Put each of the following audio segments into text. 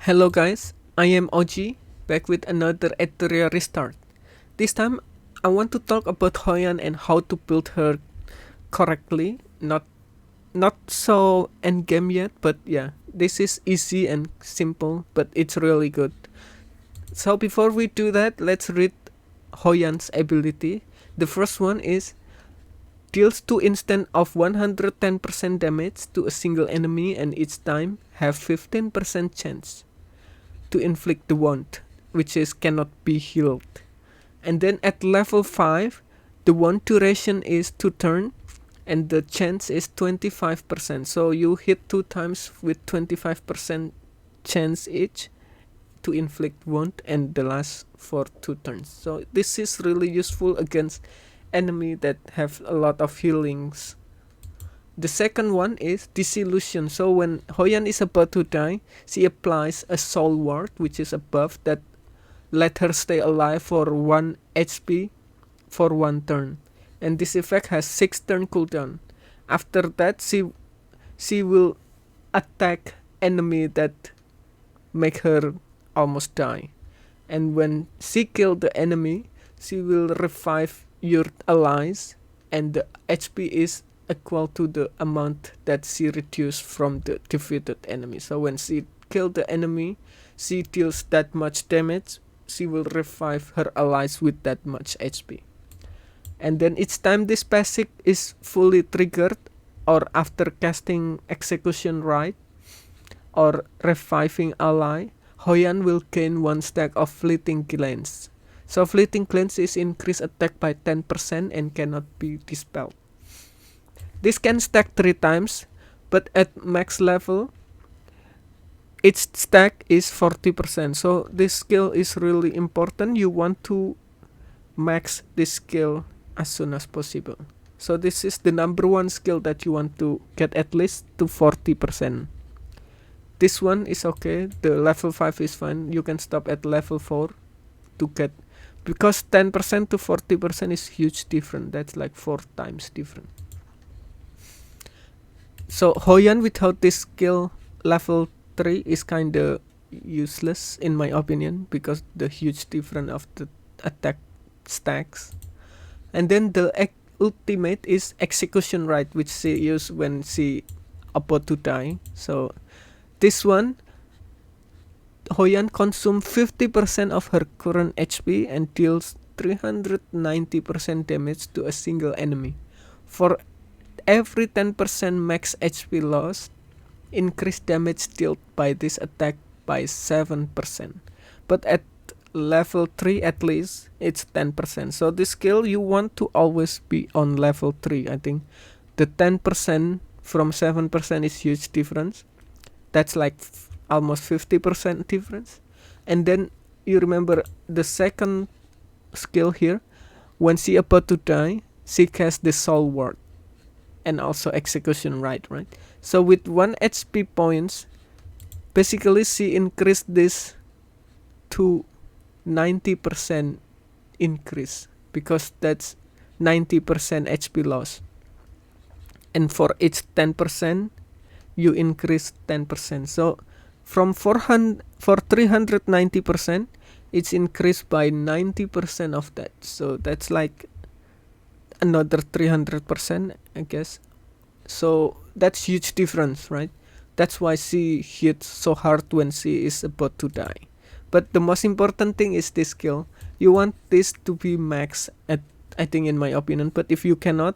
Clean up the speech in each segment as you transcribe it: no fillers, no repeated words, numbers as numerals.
Hello guys, I am OG, back with another Etheria restart. This time I want to talk about Hoyan and how to build her correctly. Not so endgame yet, but yeah, this is easy and simple, but it's really good. So before we do that, let's read Hoyan's ability. The first one is deals 2 instant of 110% damage to a single enemy and each time have 15% chance to inflict the wound, which is cannot be healed. And then at level 5, the wound duration is 2 turn and the chance is 25%. So you hit 2 times with 25% chance each to inflict wound and the last for 2 turns. So this is really useful against enemy that have a lot of healings. The second one is disillusion. So when Hoyan is about to die, she applies a soul ward, which is a buff that let her stay alive for 1 HP for 1 turn. And this effect has 6 turn cooldown. After that, she will attack enemy that make her almost die. And when she kill the enemy, she will revive your allies, and the HP is equal to the amount that she reduced from the defeated enemy. So when she kills the enemy, she deals that much damage, she will revive her allies with that much HP. And then each time this passive is fully triggered, or after casting execution right or reviving ally, Hoyan will gain 1 stack of fleeting glance. So fleeting glance is increased attack by 10% and cannot be dispelled. This can stack 3 times, but at max level, each stack is 40%. So this skill is really important. You want to max this skill as soon as possible. So this is the number 1 skill that you want to get at least to 40%. This one is okay. The level 5 is fine. You can stop at level 4 to get, because 10% to 40% is huge different. That's like 4 times different. So Hoyan without this skill level 3 is kinda useless in my opinion, because the huge difference of the attack stacks. And then the ultimate is execution right, which she use when she about to die. So this one, Hoyan consumes 50% of her current HP and deals 390% damage to a single enemy. For every 10% max HP loss, increased damage dealt by this attack by 7%. But at level 3 at least, it's 10%. So this skill you want to always be on level 3. I think the 10% from 7% is huge difference. That's like almost 50% difference. And then you remember the second skill here, when she about to die, she casts the soul ward and also execution right. So with 1 HP points, basically she increased this to 90% increase, because that's 90% HP loss. And for each 10%, you increase 10%. So from 390%, it's increased by 90% of that. So that's like another 300%, I guess. So that's huge difference, right? That's why she hits so hard when she is about to die. But the most important thing is this skill. You want this to be max at, I think in my opinion, but if you cannot,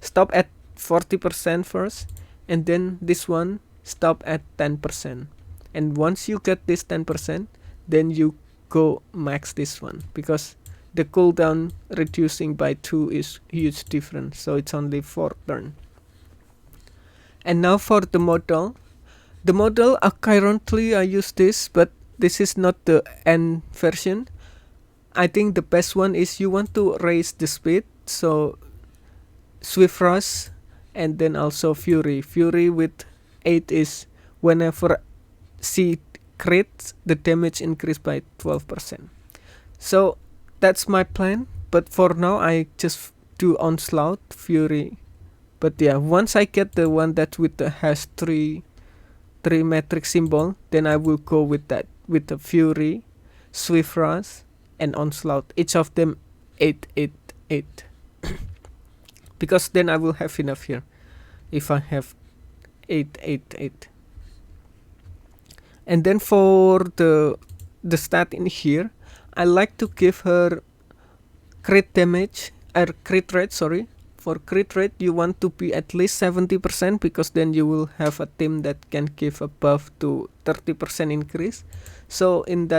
stop at 40% first, and then this one stop at 10%. And once you get this 10%, then you go max this one, because the cooldown reducing by 2 is huge difference. So it's only 4 turn. And now for the model. The model, currently I use this, but this is not the end version. I think the best one is you want to raise the speed. So Swift Rush and then also Fury. Fury with 8 is whenever she crits, the damage increase by 12%. So that's my plan. But for now, I just do Onslaught, Fury. But yeah, once I get the one that with the has 3 matrix symbol, then I will go with that. with the Fury, Swift Rush, and Onslaught. Each of them 8, 8, 8. Because then I will have enough here. If I have 8, 8, 8. And then for the stat in here, I like to give her crit damage, or crit rate, sorry. For crit rate, you want to be at least 70% because then you will have a team that can give a buff to 30% increase. So in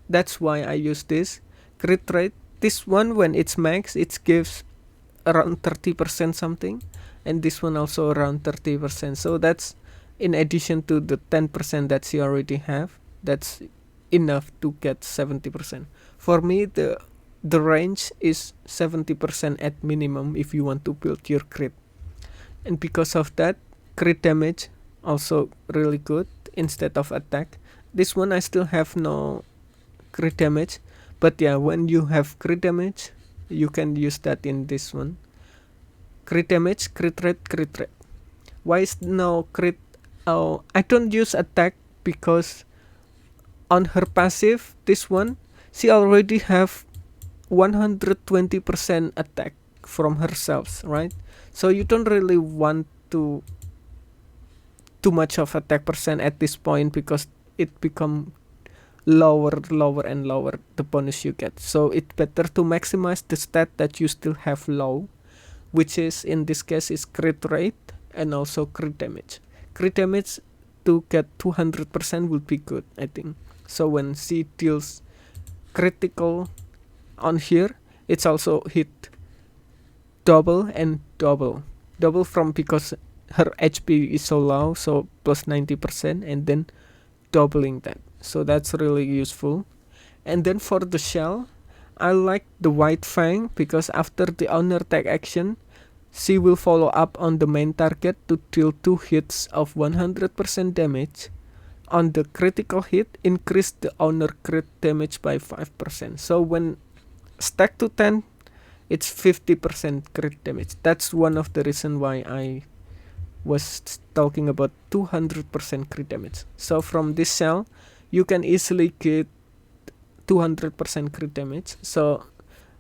that's why I use this crit rate. This one, when it's max, it gives around 30% something, and this one also around 30%. So that's in addition to the 10% that she already have. That's enough to get 70%. For me, the range is 70% at minimum if you want to build your crit. And because of that, crit damage also really good instead of attack. This one I still have no crit damage, but yeah, when you have crit damage, you can use that in this one. Crit damage, crit rate, crit rate. Why is no crit? Oh, I don't use attack because on her passive, this one, she already have 120% attack from herself, right? So you don't really want too much of attack percent at this point because it become lower and lower the bonus you get. So it's better to maximize the stat that you still have low, which is in this case is crit rate and also crit damage. Crit damage to get 200% would be good, I think. So when she deals critical on here, it's also hit double and double from, because her HP is so low, so plus 90%, and then doubling that. So that's really useful. And then for the shell, I like the White Fang because after the owner tag action, she will follow up on the main target to deal 2 hits of 100% damage. On the critical hit, increase the owner crit damage by 5%. So when stack to 10, it's 50% crit damage. That's one of the reason why I was talking about 200% crit damage. So from this shell, you can easily get 200% crit damage. So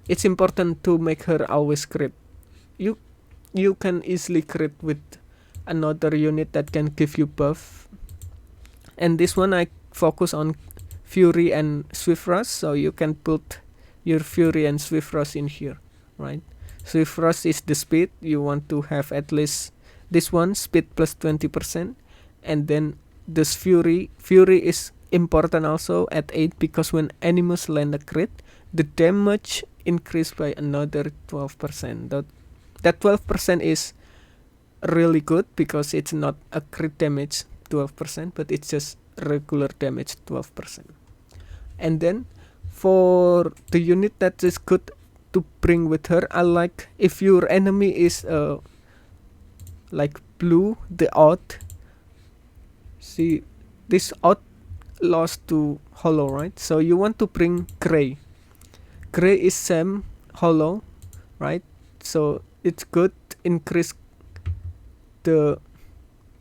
it's important to make her always crit. You can easily crit with another unit that can give you buff. And this one I focus on Fury and Swift Rush, so you can put your Fury and Swift Rush in here, right? Swift Rush is the speed. You want to have at least this one, speed plus 20%. And then this Fury is important also at 8 because when Animus land a crit, the damage increased by another 12%. That 12% is really good because it's not a crit damage 12%, but it's just regular damage 12%. And then for the unit that is good to bring with her, I like if your enemy is like blue, the odd. See, this odd lost to hollow, right? So you want to bring gray. Gray is same hollow, right? So it's good, increase the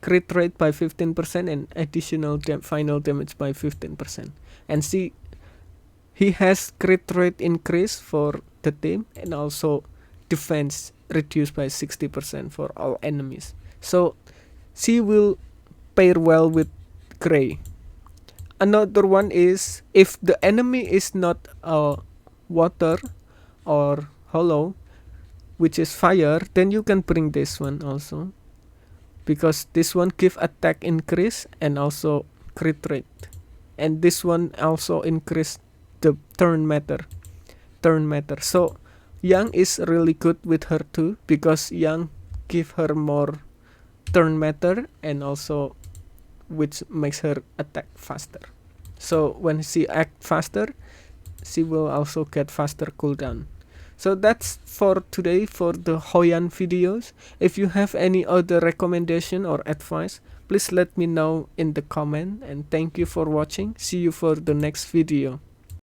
crit rate by 15% and additional final damage by 15%. And see, he has crit rate increase for the team and also defense reduced by 60% for all enemies. So she will pair well with gray. Another one is if the enemy is not water or hollow, which is fire, then you can bring this one also, because this one give attack increase and also crit rate, and this one also increase the turn matter. So Yang is really good with her too, because Yang give her more turn matter and also which makes her attack faster. So when she act faster, she will also get faster cooldown. So that's for today for the Hoyan videos. If you have any other recommendation or advice, please let me know in the comment, and thank you for watching. See you for the next video.